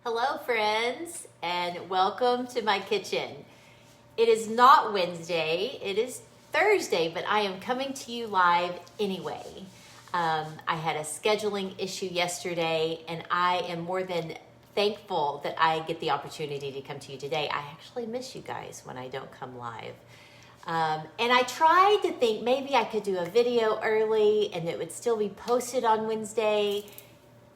Hello friends, and welcome to my kitchen. It is not Wednesday, it is Thursday, but I am coming to you live anyway. I had a scheduling issue yesterday, and I am more than thankful that I get the opportunity to come to you today. I actually miss you guys when I don't come live. And I tried to think maybe I could do a video early and it would still be posted on Wednesday.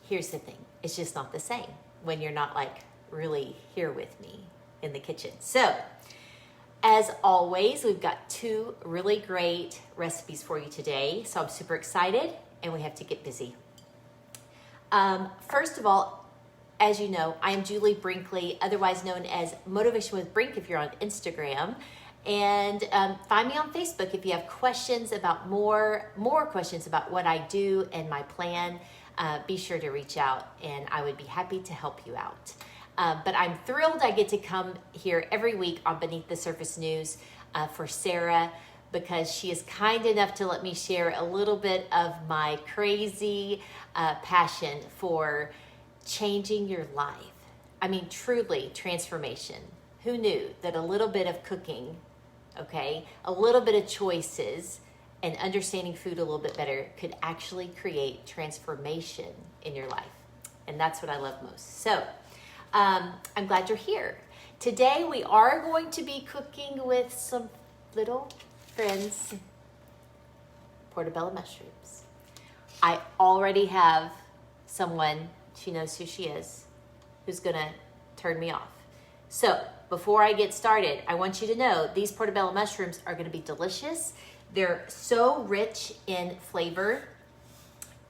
Here's the thing, it's just not the same when you're not like really here with me in the kitchen. So, as always, we've got two really great recipes for you today. So I'm super excited and we have to get busy. First of all, as you know, I am Julie Brinkley, otherwise known as Motivation with Brink if you're on Instagram. And find me on Facebook if you have questions about more questions about what I do and my plan. Be sure to reach out and I would be happy to help you out. But I'm thrilled I get to come here every week on Beneath the Surface News for Sarah, because she is kind enough to let me share a little bit of my crazy passion for changing your life. I mean, truly transformation. Who knew that a little bit of cooking, okay, a little bit of choices, and understanding food a little bit better could actually create transformation in your life. And that's what I love most. So I'm glad you're here. Today we are going to be cooking with some little friends, portobello mushrooms. I already have someone, she knows who she is, who's gonna turn me off. So before I get started, I want you to know these portobello mushrooms are gonna be delicious. They're so rich in flavor,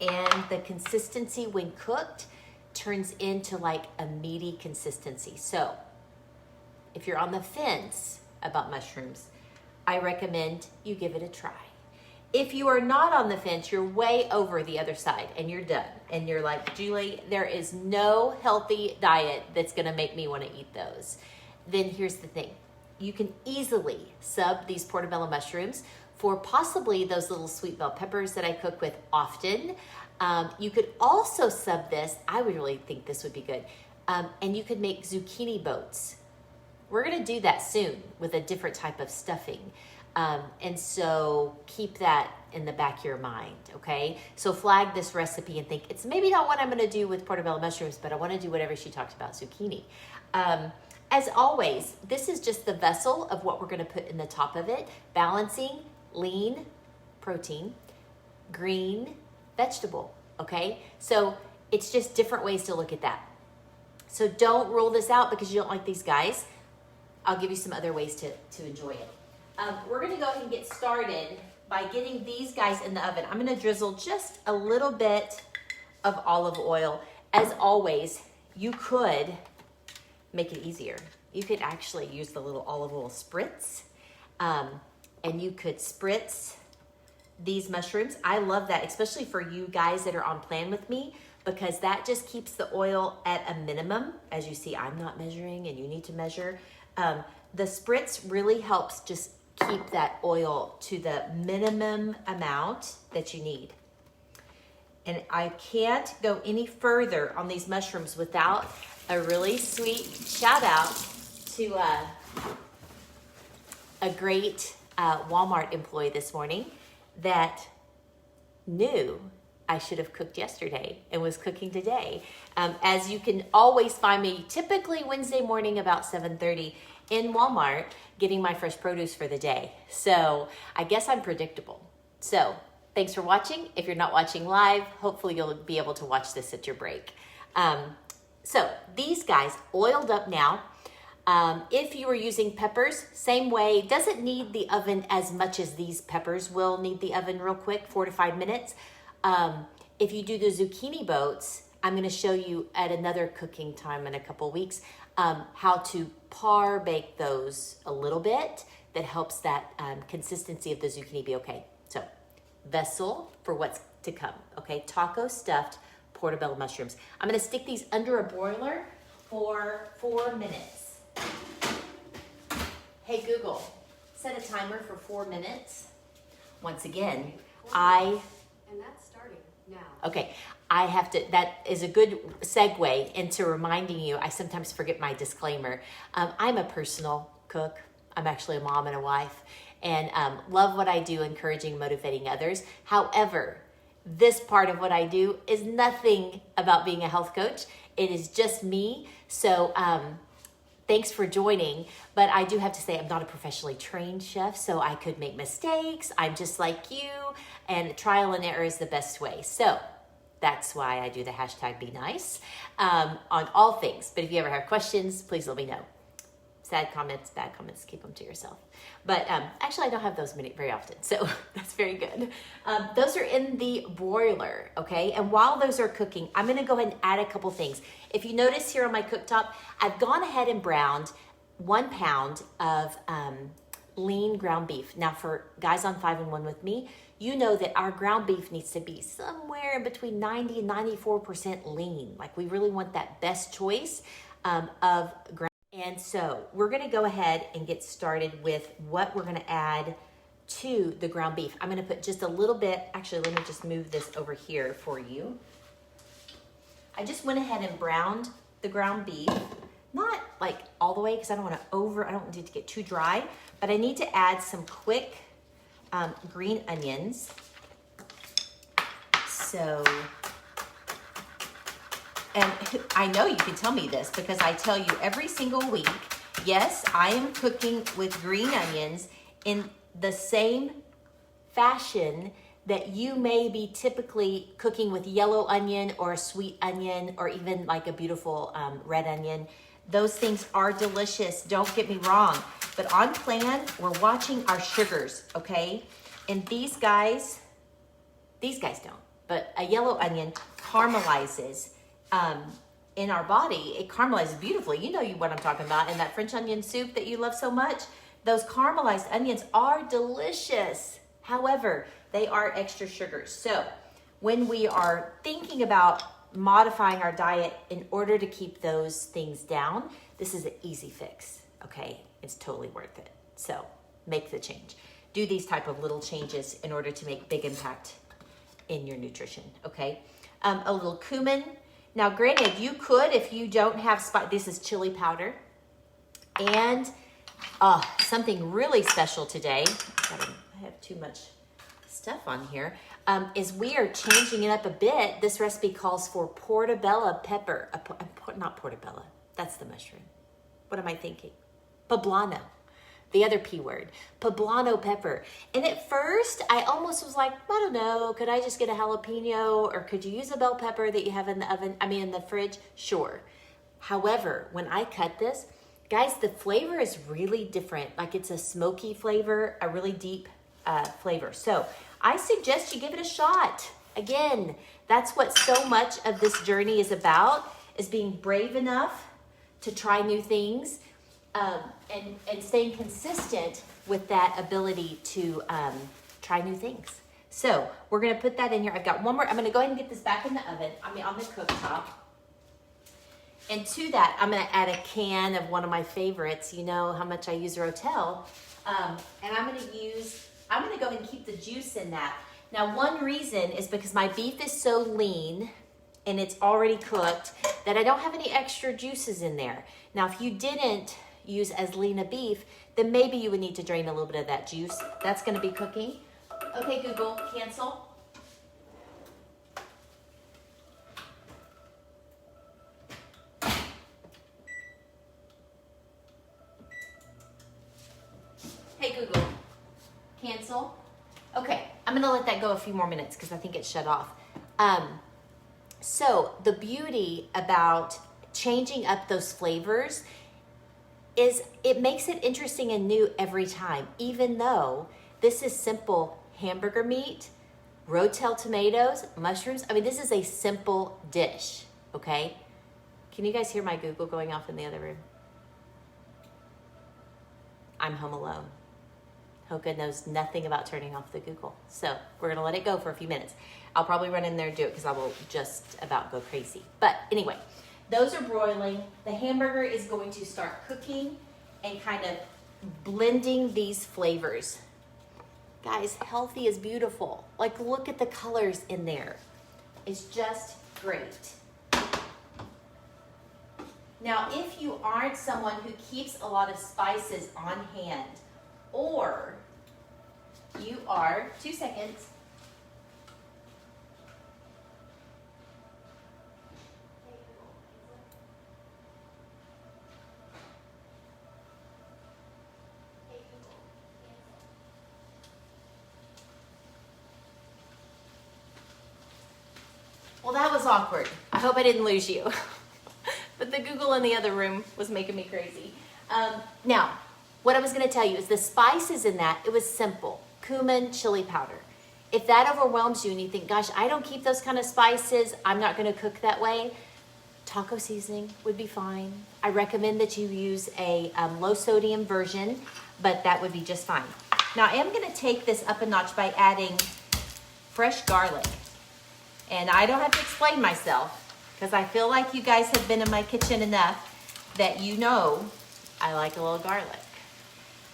and the consistency when cooked turns into like a meaty consistency. So if you're on the fence about mushrooms, I recommend you give it a try. If you are not on the fence, you're way over the other side and you're done. And you're like, Julie, there is no healthy diet that's gonna make me wanna eat those. Then here's the thing. You can easily sub these portobello mushrooms for possibly those little sweet bell peppers that I cook with often. You could also sub this, I would really think this would be good, and you could make zucchini boats. We're gonna do that soon with a different type of stuffing. And so keep that in the back of your mind, okay? So flag this recipe and think, it's maybe not what I'm gonna do with portobello mushrooms, but I wanna do whatever she talked about, zucchini. As always, this is just the vessel of what we're gonna put in the top of it, balancing lean protein, green vegetable, okay? So it's just different ways to look at that. So don't rule this out because you don't like these guys. I'll give you some other ways to enjoy it. We're gonna go ahead and get started by getting these guys in the oven. I'm gonna drizzle just a little bit of olive oil. As always, you could make it easier. You could actually use the little olive oil spritz, and you could spritz these mushrooms. I love that, especially for you guys that are on plan with me, because that just keeps the oil at a minimum. As you see, I'm not measuring and you need to measure. The spritz really helps just keep that oil to the minimum amount that you need. And I can't go any further on these mushrooms without a really sweet shout out to a great Walmart employee this morning that knew I should have cooked yesterday and was cooking today. As you can always find me typically Wednesday morning about 7:30 in Walmart getting my fresh produce for the day. So I guess I'm predictable. So thanks for watching. If you're not watching live, hopefully you'll be able to watch this at your break. So these guys oiled up now. If you were using peppers, same way, doesn't need the oven as much as these peppers will need the oven real quick, 4 to 5 minutes. If you do the zucchini boats, I'm gonna show you at another cooking time in a couple weeks, how to par bake those a little bit. That helps that consistency of the zucchini be okay. So vessel for what's to come, okay? Taco stuffed portobello mushrooms. I'm gonna stick these under a broiler for 4 minutes. Hey Google, set a timer for 4 minutes. Once again, And that's starting now. Okay, that is a good segue into reminding you, I sometimes forget my disclaimer. I'm a personal cook. I'm actually a mom and a wife, and love what I do, encouraging, motivating others. However, this part of what I do is nothing about being a health coach. It is just me. So thanks for joining. But I do have to say, I'm not a professionally trained chef, so I could make mistakes. I'm just like you, and trial and error is the best way. So that's why I do the hashtag Be Nice on all things. But if you ever have questions, please let me know. Sad comments, bad comments, keep them to yourself. But actually, I don't have those very often, so that's very good. Those are in the broiler, okay? And while those are cooking, I'm gonna go ahead and add a couple things. If you notice here on my cooktop, I've gone ahead and browned 1 pound of lean ground beef. Now for guys on 5 and 1 with me, you know that our ground beef needs to be somewhere between 90 and 94% lean. Like we really want that best choice of ground. And so we're gonna go ahead and get started with what we're gonna add to the ground beef. I'm gonna put just a little bit, actually let me just move this over here for you. I just went ahead and browned the ground beef, not like all the way because I don't want it to get too dry, but I need to add some quick green onions. So, and I know you can tell me this because I tell you every single week, yes, I am cooking with green onions in the same fashion that you may be typically cooking with yellow onion or a sweet onion or even like a beautiful red onion. Those things are delicious, don't get me wrong. But on plan, we're watching our sugars, okay? And these guys don't, but a yellow onion caramelizes in our body. It caramelizes beautifully. You know what I'm talking about. And that French onion soup that you love so much, those caramelized onions are delicious. However, they are extra sugars. So when we are thinking about modifying our diet in order to keep those things down, this is an easy fix, okay? It's totally worth it. So make the change. Do these type of little changes in order to make big impact in your nutrition, okay? A little cumin. Now, granted, you could, if you don't have this is chili powder. And something really special today, I have too much stuff on here, is we are changing it up a bit. This recipe calls for portobello pepper. Not portobello, that's the mushroom. What am I thinking? Poblano, the other P word, poblano pepper. And at first, I almost was like, I don't know, could I just get a jalapeno or could you use a bell pepper that you have in the oven? In the fridge? Sure. However, when I cut this, guys, the flavor is really different. Like it's a smoky flavor, a really deep flavor. So I suggest you give it a shot. Again, that's what so much of this journey is about, is being brave enough to try new things and staying consistent with that ability to try new things. So we're gonna put that in here. I've got one more. I'm gonna go ahead and get this back in the oven, on the cooktop. And to that, I'm gonna add a can of one of my favorites. You know how much I use Rotel. And I'm gonna go and keep the juice in that. Now, one reason is because my beef is so lean and it's already cooked that I don't have any extra juices in there. Now, if you didn't use as lean a beef, then maybe you would need to drain a little bit of that juice. That's gonna be cooking. Okay, Google, cancel. Hey, Google, cancel. Okay, I'm gonna let that go a few more minutes because I think it's shut off. So the beauty about changing up those flavors is it makes it interesting and new every time, even though this is simple hamburger meat, Rotel tomatoes, mushrooms. This is a simple dish, okay? Can you guys hear my Google going off in the other room? I'm home alone. Hoka knows nothing about turning off the Google. So we're gonna let it go for a few minutes. I'll probably run in there and do it because I will just about go crazy. But anyway, those are broiling. The hamburger is going to start cooking and kind of blending these flavors. Guys, healthy is beautiful. Like, look at the colors in there. It's just great. Now, if you aren't someone who keeps a lot of spices on hand, or you are, 2 seconds. Well, that was awkward. I hope I didn't lose you. But the Google in the other room was making me crazy. Now, what I was going to tell you is the spices in that, it was simple. Cumin, chili powder. If that overwhelms you and you think, gosh, I don't keep those kind of spices, I'm not going to cook that way, taco seasoning would be fine. I recommend that you use a low sodium version, but that would be just fine. Now, I am going to take this up a notch by adding fresh garlic. And I don't have to explain myself, because I feel like you guys have been in my kitchen enough that you know I like a little garlic.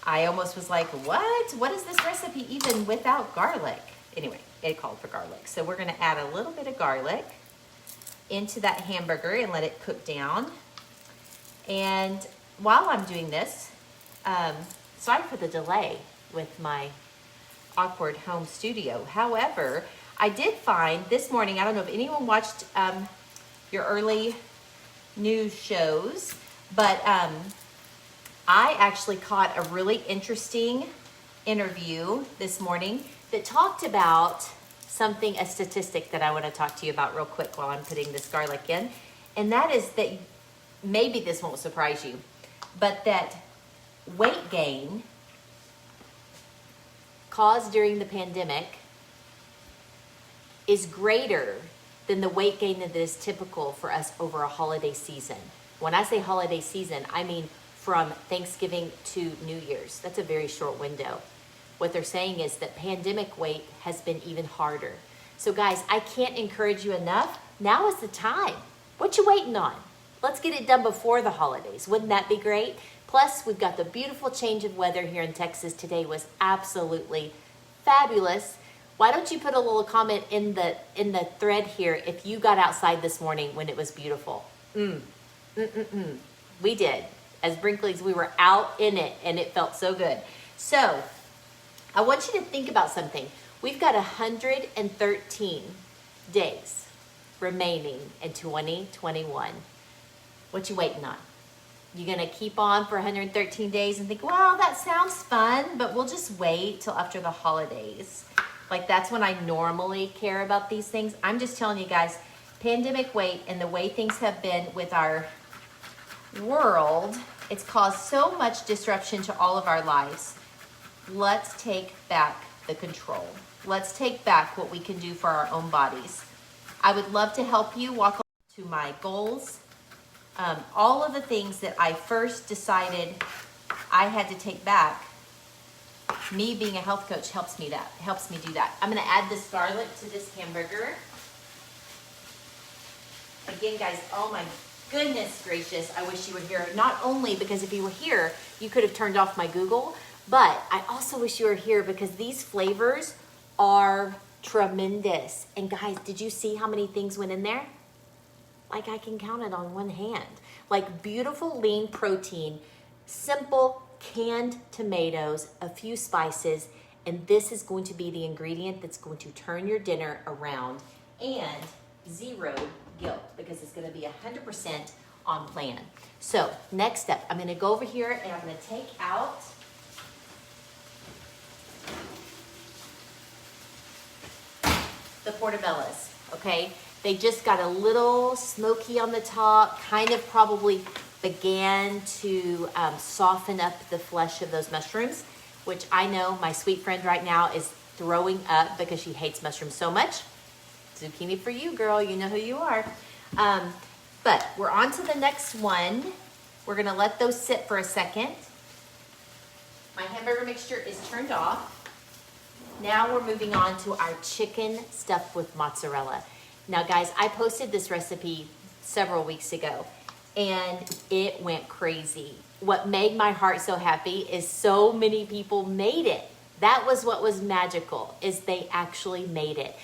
I almost was like, what? What is this recipe even without garlic? Anyway, it called for garlic. So we're gonna add a little bit of garlic into that hamburger and let it cook down. And while I'm doing this, sorry for the delay with my awkward home studio. However, I did find this morning, I don't know if anyone watched your early news shows, but I actually caught a really interesting interview this morning that talked about something, a statistic that I want to talk to you about real quick while I'm putting this garlic in. And that is that, maybe this won't surprise you, but that weight gain caused during the pandemic is greater than the weight gain that is typical for us over a holiday season. When I say holiday season, I mean from Thanksgiving to New Year's. That's a very short window. What they're saying is that pandemic weight has been even harder. So guys, I can't encourage you enough. Now is the time. What you waiting on? Let's get it done before the holidays. Wouldn't that be great? Plus, we've got the beautiful change of weather here in Texas today. Was absolutely fabulous. Why don't you put a little comment in the thread here if you got outside this morning when it was beautiful? We did. As Brinkleys, we were out in it and it felt so good. So I want you to think about something. We've got 113 days remaining in 2021. What you waiting on? You gonna keep on for 113 days and think, well, that sounds fun, but we'll just wait till after the holidays. Like, that's when I normally care about these things. I'm just telling you guys, pandemic weight and the way things have been with our world, it's caused so much disruption to all of our lives. Let's take back the control. Let's take back what we can do for our own bodies. I would love to help you walk to my goals. All of the things that I first decided I had to take back. Me being a health coach helps me do that. I'm gonna add this garlic to this hamburger. Again, guys, oh my goodness gracious, I wish you were here. Not only because if you were here, you could have turned off my Google, but I also wish you were here because these flavors are tremendous. And guys, did you see how many things went in there? Like, I can count it on one hand. Like, beautiful lean protein, simple canned tomatoes, a few spices, and this is going to be the ingredient that's going to turn your dinner around, and zero guilt because it's going to be 100% on plan. So next up, I'm going to go over here and I'm going to take out the portobellos, okay? They just got a little smoky on the top, kind of probably began to soften up the flesh of those mushrooms, which I know my sweet friend right now is throwing up because she hates mushrooms so much. Zucchini for you, girl. You know who you are. But we're on to the next one. We're going to let those sit for a second. My hamburger mixture is turned off. Now we're moving on to our chicken stuffed with mozzarella. Now, guys, I posted this recipe several weeks ago, and it went crazy. What made my heart so happy is so many people made it. That was what was magical, is they actually made it.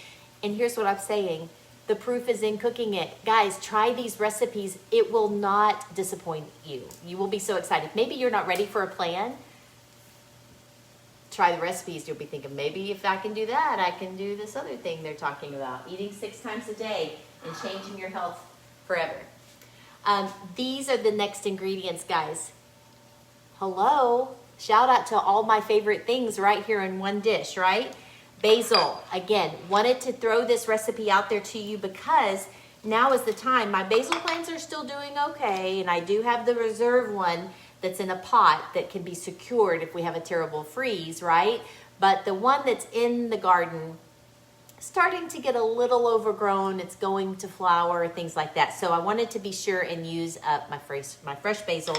And here's what I'm saying. The proof is in cooking it. Guys, try these recipes. It will not disappoint you. You will be so excited. Maybe you're not ready for a plan. Try the recipes. You'll be thinking, maybe if I can do that, I can do this other thing they're talking about. Eating 6 times a day and changing your health forever. These are the next ingredients, guys. Hello. Shout out to all my favorite things right here in one dish, right? Basil. Again, wanted to throw this recipe out there to you because now is the time. My basil plants are still doing okay, and I do have the reserve one that's in a pot that can be secured if we have a terrible freeze, right? But the one that's in the garden, starting to get a little overgrown, it's going to flower, things like that. So I wanted to be sure and use up my fresh basil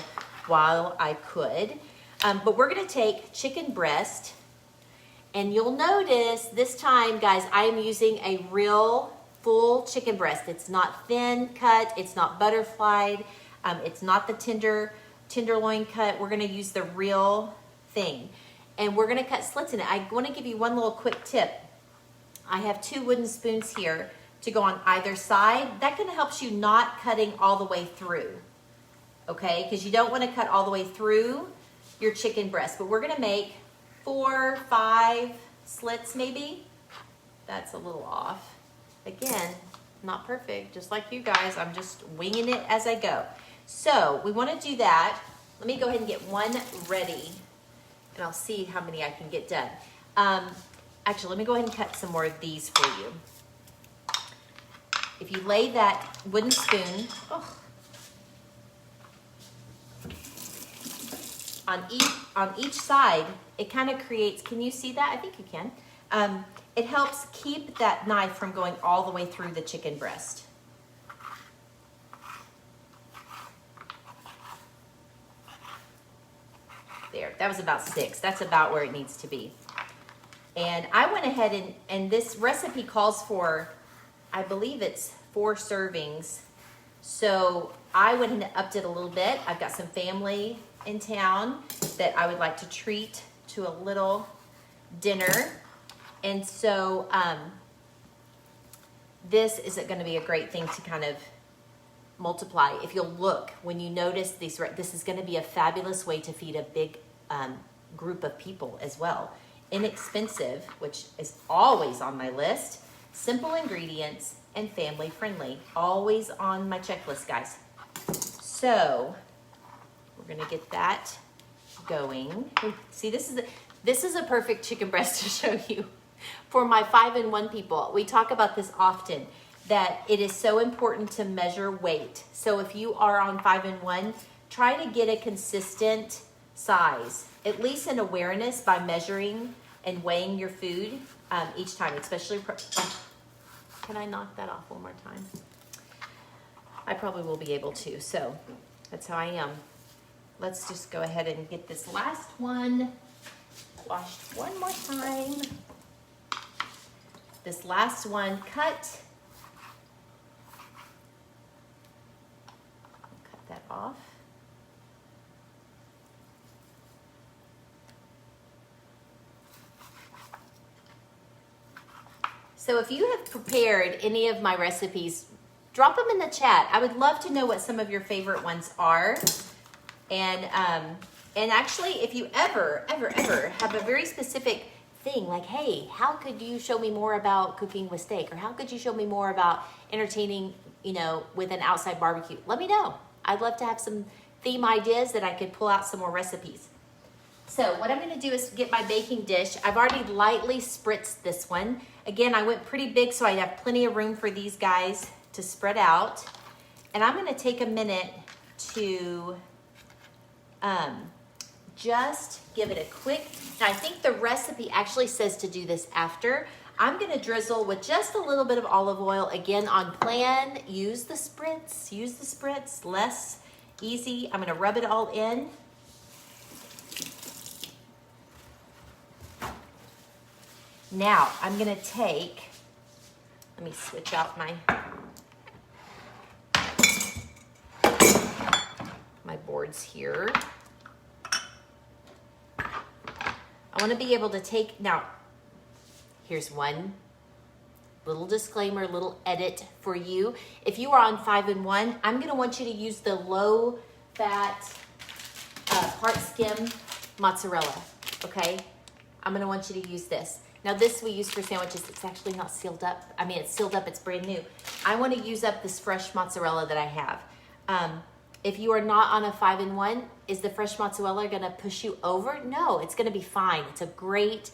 while I could. But we're gonna take chicken breast, and you'll notice this time, guys, I am using a real full chicken breast. It's not thin cut, it's not butterflied, it's not the tenderloin cut. We're gonna use the real thing. And we're gonna cut slits in it. I wanna give you one little quick tip. I have 2 wooden spoons here to go on either side. That kind of helps you not cutting all the way through, okay? Because you don't wanna cut all the way through your chicken breast, but we're gonna make 4, 5 slits maybe. That's a little off. Again, not perfect, just like you guys. I'm just winging it as I go. So we want to do that. Let me go ahead and get one ready, and I'll see how many I can get done. Actually, let me go ahead and cut some more of these for you. If you lay that wooden spoon on each side, it kind of creates, can you see that? I think you can. It helps keep that knife from going all the way through the chicken breast. There, that was about 6. That's about where it needs to be. And I went ahead and this recipe calls for, I believe it's 4 servings. So I went and upped it a little bit. I've got some family in town that I would like to treat to a little dinner. And so this is going to be a great thing to kind of multiply. If you'll look, when you notice these, this is going to be a fabulous way to feed a big group of people as well. Inexpensive, which is always on my list, simple ingredients, and family friendly. Always on my checklist, guys. So we're gonna get that going. See, this is a perfect chicken breast to show you for my 5-in-1 people. We talk about this often, that it is so important to measure weight. So if you are on 5-in-1, try to get a consistent size, at least an awareness by measuring and weighing your food each time, especially, can I knock that off one more time? I probably will be able to, so that's how I am. Let's just go ahead and get this last one washed one more time. This last one cut. Cut that off. So if you have prepared any of my recipes, drop them in the chat. I would love to know what some of your favorite ones are. And actually, if you ever have a very specific thing, like, hey, how could you show me more about cooking with steak? Or how could you show me more about entertaining, with an outside barbecue? Let me know. I'd love to have some theme ideas that I could pull out some more recipes. So what I'm going to do is get my baking dish. I've already lightly spritzed this one. Again, I went pretty big so I have plenty of room for these guys to spread out. And I'm going to take a minute to just give it a quick, now I think the recipe actually says to do this after. I'm going to drizzle with just a little bit of olive oil. Again, on plan, use the spritz, less easy. I'm going to rub it all in. Now, I'm going to take, let me switch out my boards here. I want to be able to take, now, here's one little disclaimer, little edit for you. If you are on 5-in-1, I'm going to want you to use the low fat part skim mozzarella, okay? I'm going to want you to use this. Now this we use for sandwiches. It's actually not sealed up. I mean, it's sealed up, it's brand new. I want to use up this fresh mozzarella that I have. If you are not on a 5-in-1, is the fresh mozzarella going to push you over? No, it's going to be fine. It's a great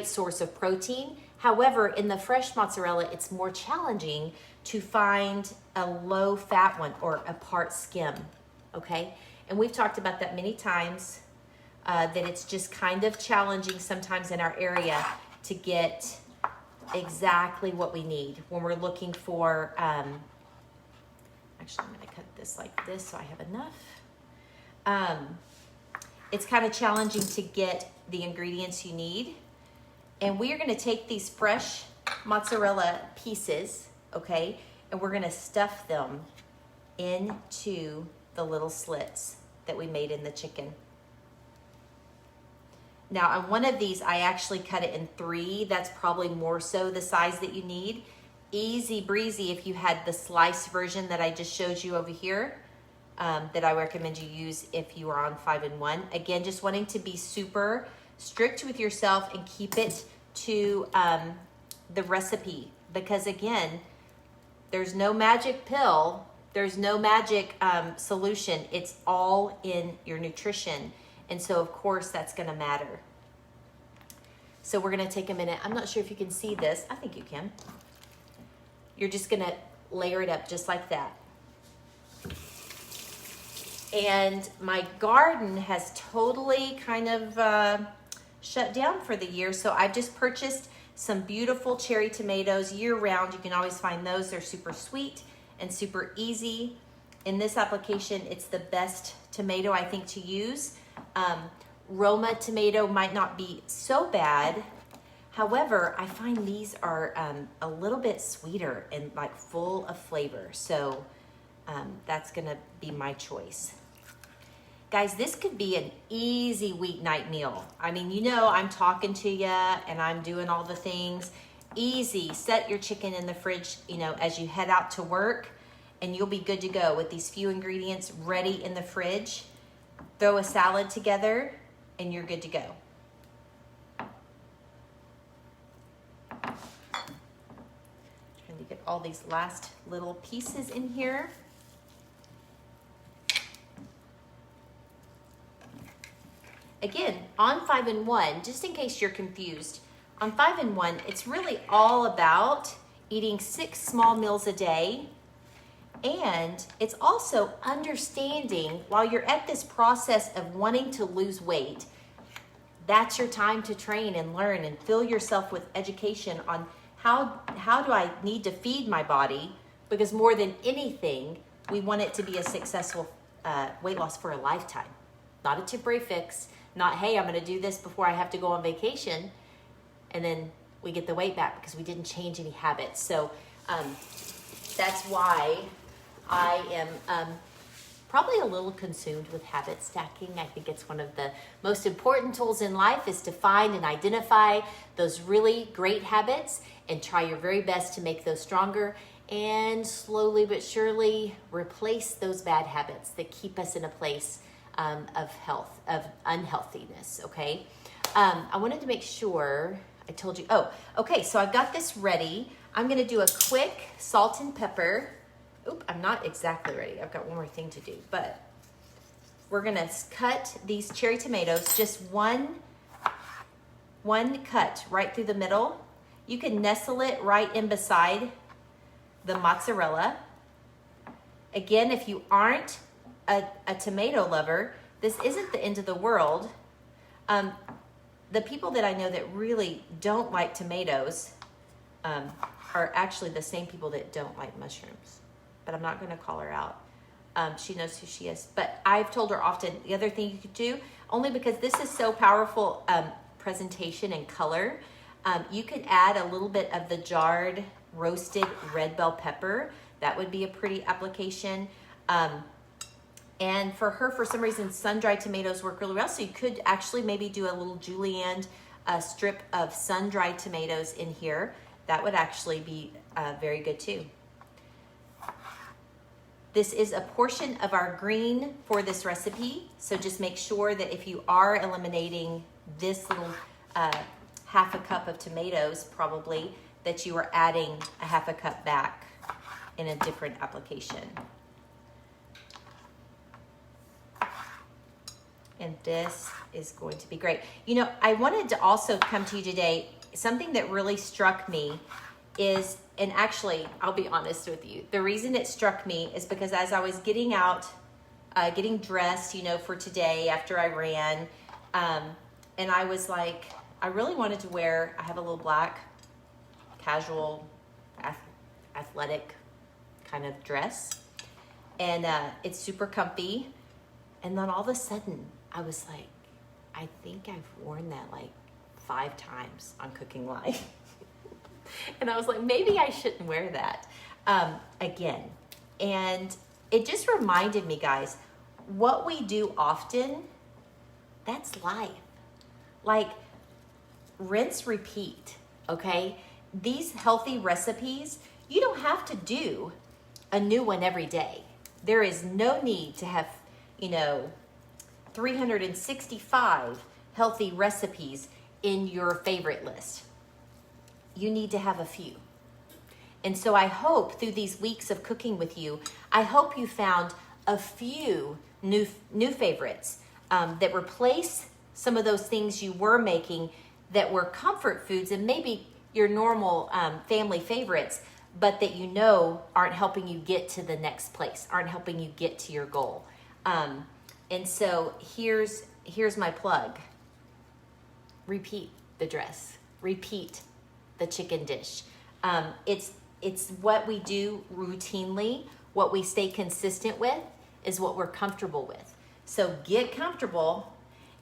source of protein. However, in the fresh mozzarella, it's more challenging to find a low fat one or a part skim, okay? And we've talked about that many times, that it's just kind of challenging sometimes in our area to get exactly what we need when we're looking for, actually I'm gonna cut this like this so I have enough. It's kind of challenging to get the ingredients you need. And we are gonna take these fresh mozzarella pieces, okay, and we're gonna stuff them into the little slits that we made in the chicken. Now on one of these, I actually cut it in 3. That's probably more so the size that you need. Easy breezy if you had the slice version that I just showed you over here, that I recommend you use if you are on 5-in-1. Again, just wanting to be super strict with yourself and keep it to the recipe, because again, there's no magic pill, there's no magic solution. It's all in your nutrition, and so of course that's going to matter. So we're going to take a minute. I'm not sure if you can see this. I think you can. You're just going to layer it up just like that. And my garden has totally kind of shut down for the year, so I've just purchased some beautiful cherry tomatoes year-round. You can always find those. They're super sweet and super easy. In this application, it's the best tomato I think to use. Roma tomato might not be so bad. However, I find these are a little bit sweeter and like full of flavor. So that's gonna be my choice. Guys, this could be an easy weeknight meal. I mean, you know, I'm talking to you and I'm doing all the things. Easy, set your chicken in the fridge, you know, as you head out to work, and you'll be good to go with these few ingredients ready in the fridge. Throw a salad together and you're good to go. Trying to get all these last little pieces in here. Again, on 5-in-1, just in case you're confused, on 5-in-1, it's really all about eating 6 small meals a day. And it's also understanding while you're at this process of wanting to lose weight, that's your time to train and learn and fill yourself with education on how do I need to feed my body, because more than anything, we want it to be a successful weight loss for a lifetime, not a temporary fix. Not, hey, I'm going to do this before I have to go on vacation, and then we get the weight back because we didn't change any habits. So that's why I am probably a little consumed with habit stacking. I think it's one of the most important tools in life, is to find and identify those really great habits and try your very best to make those stronger, and slowly but surely replace those bad habits that keep us in a place of health, of unhealthiness, okay? I wanted to make sure I told you. Oh, okay, so I've got this ready. I'm gonna do a quick salt and pepper. Oop, I'm not exactly ready. I've got one more thing to do, but we're gonna cut these cherry tomatoes, just one cut right through the middle. You can nestle it right in beside the mozzarella. Again, if you aren't a tomato lover, this isn't the end of the world. The people that I know that really don't like tomatoes are actually the same people that don't like mushrooms. But I'm not going to call her out. She knows who she is. But I've told her often, the other thing you could do, only because this is so powerful presentation and color, you could add a little bit of the jarred roasted red bell pepper. That would be a pretty application. And for her, for some reason, sun-dried tomatoes work really well. So you could actually maybe do a little julienne strip of sun-dried tomatoes in here. That would actually be very good too. This is a portion of our green for this recipe. So just make sure that if you are eliminating this little half a cup of tomatoes, probably, that you are adding a half a cup back in a different application. And this is going to be great. You know, I wanted to also come to you today. Something that really struck me is, and actually, I'll be honest with you, the reason it struck me is because as I was getting out, getting dressed, you know, for today after I ran, and I was like, I really wanted to wear, I have a little black, casual, athletic kind of dress, and it's super comfy, and then all of a sudden, I was like, I think I've worn that like 5 times on Cooking Live. And I was like, maybe I shouldn't wear that again. And it just reminded me, guys, what we do often, that's life. Like, rinse, repeat, okay? These healthy recipes, you don't have to do a new one every day. There is no need to have, you know, 365 healthy recipes in your favorite list. You need to have a few. And so I hope through these weeks of cooking with you, I hope you found a few new favorites that replace some of those things you were making that were comfort foods and maybe your normal family favorites, but that you know aren't helping you get to the next place, aren't helping you get to your goal. And so here's my plug. Repeat the dress. Repeat the chicken dish. It's what we do routinely. What we stay consistent with is what we're comfortable with. So get comfortable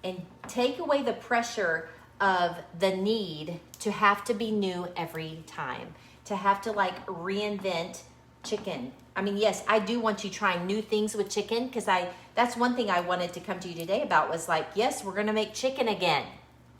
and take away the pressure of the need to have to be new every time, to have to like reinvent chicken. I mean, yes, I do want you trying new things with chicken, because that's one thing I wanted to come to you today about, was like, yes, we're gonna make chicken again.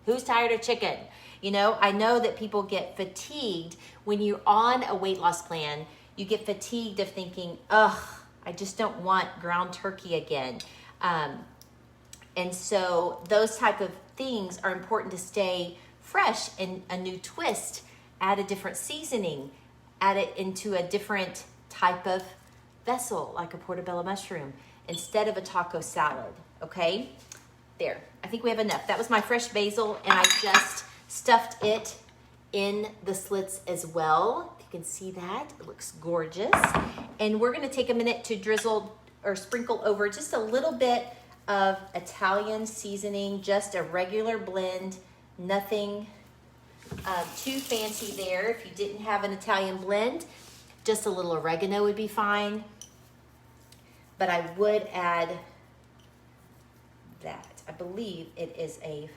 Who's tired of chicken? You know, I know that people get fatigued when you're on a weight loss plan. You get fatigued of thinking, ugh, I just don't want ground turkey again. And so those type of things are important to stay fresh, and a new twist, add a different seasoning, add it into a different type of vessel, like a portobello mushroom, instead of a taco salad, okay? There, I think we have enough. That was my fresh basil, and I just stuffed it in the slits as well. If you can see that, it looks gorgeous. And we're gonna take a minute to drizzle or sprinkle over just a little bit of Italian seasoning, just a regular blend, nothing too fancy there. If you didn't have an Italian blend, just a little oregano would be fine. But I would add that. I believe it is a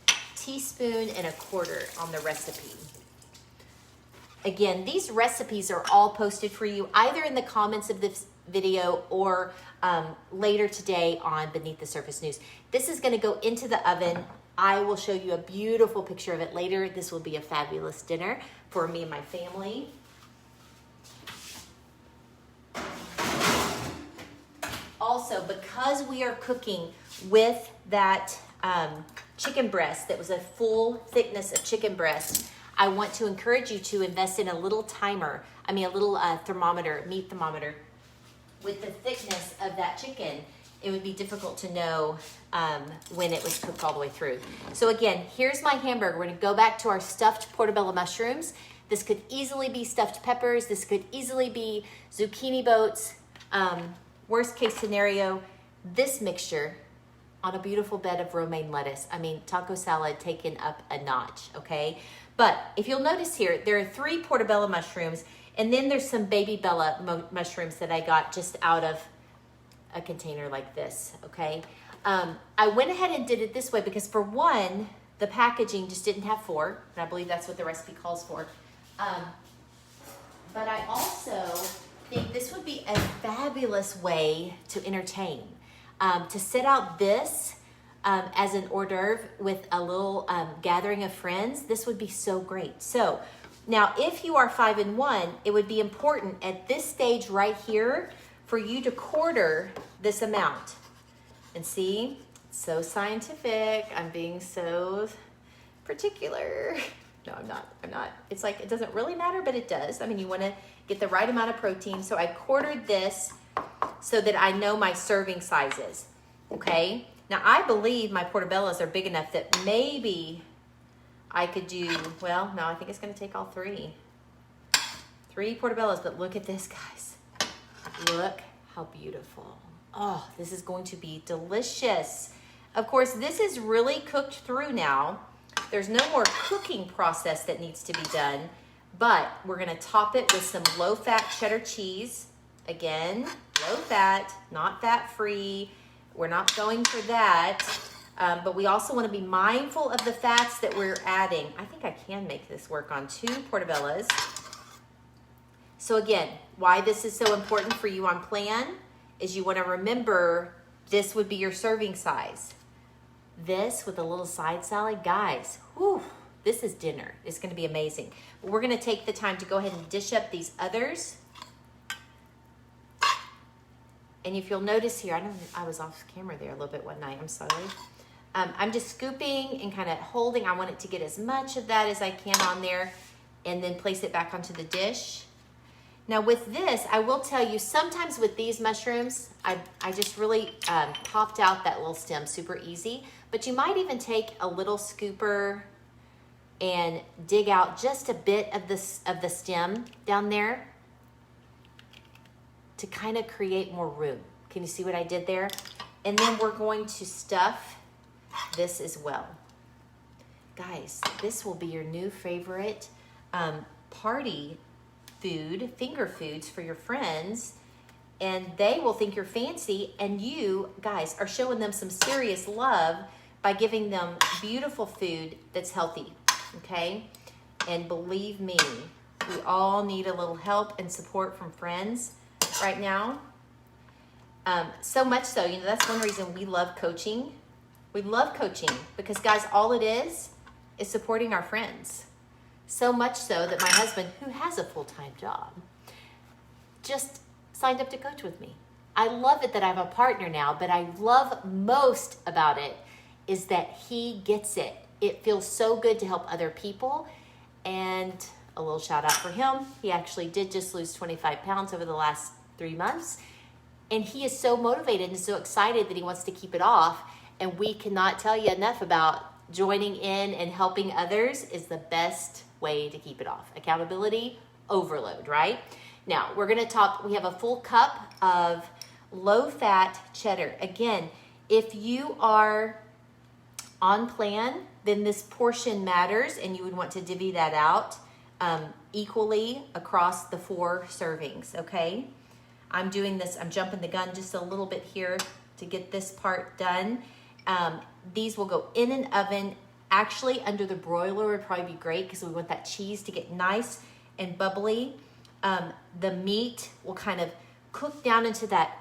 1.25 teaspoons on the recipe. Again, these recipes are all posted for you either in the comments of this video or later today on Beneath the Surface News. This is going to go into the oven. I will show you a beautiful picture of it later. This will be a fabulous dinner for me and my family. Also, because we are cooking with that chicken breast that was a full thickness of chicken breast, I want to encourage you to invest in a little timer, a little thermometer, meat thermometer. With the thickness of that chicken, it would be difficult to know when it was cooked all the way through. So again, here's my hamburger. We're gonna go back to our stuffed portobello mushrooms. This could easily be stuffed peppers. This could easily be zucchini boats. Worst case scenario, this mixture on a beautiful bed of romaine lettuce. Taco salad taken up a notch, okay? But if you'll notice here, there are 3 portobello mushrooms, and then there's some baby bella mushrooms that I got just out of a container like this, okay? I went ahead and did it this way because, for one, the packaging just didn't have 4, and I believe that's what the recipe calls for. But I also think this would be a fabulous way to entertain. To set out this as an hors d'oeuvre with a little gathering of friends, this would be so great. So Now, if you are 5-in-1, it would be important at this stage right here for you to quarter this amount. And see, so scientific. I'm being so particular. No, I'm not. It's like, it doesn't really matter, but it does. I mean, you want to get the right amount of protein. So I quartered this so that I know my serving sizes, okay? Now, I believe my portobellos are big enough that maybe I could do, well, no, I think it's going to take all three. 3 portobellos, but look at this, guys. Look how beautiful. Oh, this is going to be delicious. Of course, this is really cooked through now. There's no more cooking process that needs to be done, but we're going to top it with some low-fat cheddar cheese. Again, low-fat, not fat-free. We're not going for that, but we also want to be mindful of the fats that we're adding. I think I can make this work on 2 portobellos. So again, why this is so important for you on plan is you want to remember this would be your serving size. This with a little side salad, guys, whew, this is dinner. It's going to be amazing. But we're going to take the time to go ahead and dish up these others. And if you'll notice here, I was off camera there a little bit one night. I'm sorry. I'm just scooping and kind of holding. I want it to get as much of that as I can on there and then place it back onto the dish. Now with this, I will tell you, sometimes with these mushrooms, I just really popped out that little stem super easy. But you might even take a little scooper and dig out just a bit of the stem down there to kind of create more room. Can you see what I did there? And then we're going to stuff this as well. Guys, this will be your new favorite party food, finger foods for your friends, and they will think you're fancy, and you guys are showing them some serious love by giving them beautiful food that's healthy, okay? And believe me, we all need a little help and support from friends right now. So much so, you know, that's one reason we love coaching. We love coaching because, guys, all it is supporting our friends. So much so that my husband, who has a full-time job, just signed up to coach with me. I love it that I have a partner now, but I love most about it is that he gets it. It feels so good to help other people. And a little shout out for him. He actually did just lose 25 pounds over the last 3 months. And he is so motivated and so excited that he wants to keep it off. And we cannot tell you enough about joining in and helping others is the best way to keep it off. Accountability overload, right? Now, we're going to top, we have a full cup of low-fat cheddar. Again, if you are on plan, then this portion matters, and you would want to divvy that out equally across the 4 servings, okay? I'm doing this, I'm jumping the gun just a little bit here to get this part done. These will go in an oven. Actually, under the broiler would probably be great because we want that cheese to get nice and bubbly. The meat will kind of cook down into that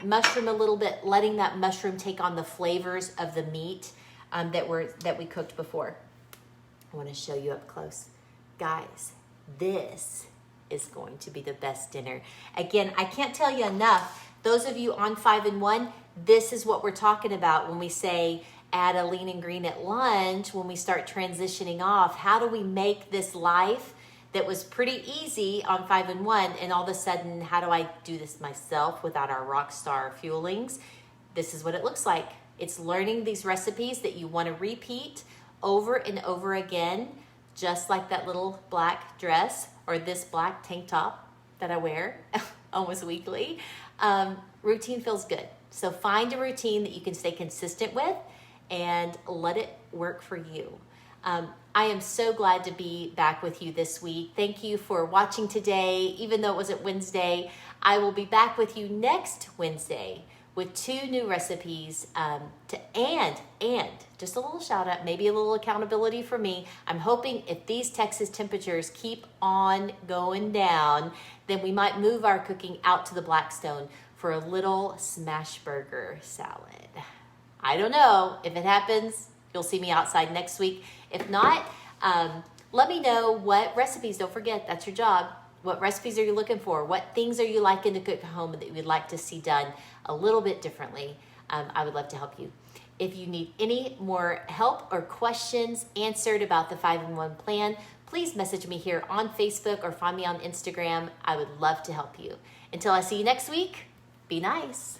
mushroom a little bit, letting that mushroom take on the flavors of the meat that we cooked before. I want to show you up close. Guys, this is going to be the best dinner. Again, I can't tell you enough. Those of you on 5-in-1, this is what we're talking about when we say add a lean and green at lunch, when we start transitioning off. How do we make this life that was pretty easy on 5-in-1, and all of a sudden, how do I do this myself without our rock star fuelings? This is what it looks like. It's learning these recipes that you want to repeat over and over again, just like that little black dress or this black tank top that I wear almost weekly. Routine feels good. So find a routine that you can stay consistent with and let it work for you. I am so glad to be back with you this week. Thank you for watching today. Even though it wasn't Wednesday, I will be back with you next Wednesday with 2 new recipes and just a little shout out, maybe a little accountability for me. I'm hoping if these Texas temperatures keep on going down, then we might move our cooking out to the Blackstone for a little smash burger salad. I don't know. If it happens, you'll see me outside next week. If not, Let me know what recipes, don't forget, that's your job. What recipes are you looking for? What things are you liking to cook at home that you would like to see done a little bit differently? I would love to help you. If you need any more help or questions answered about the 5-in-1 plan, please message me here on Facebook or find me on Instagram. I would love to help you. Until I see you next week, be nice.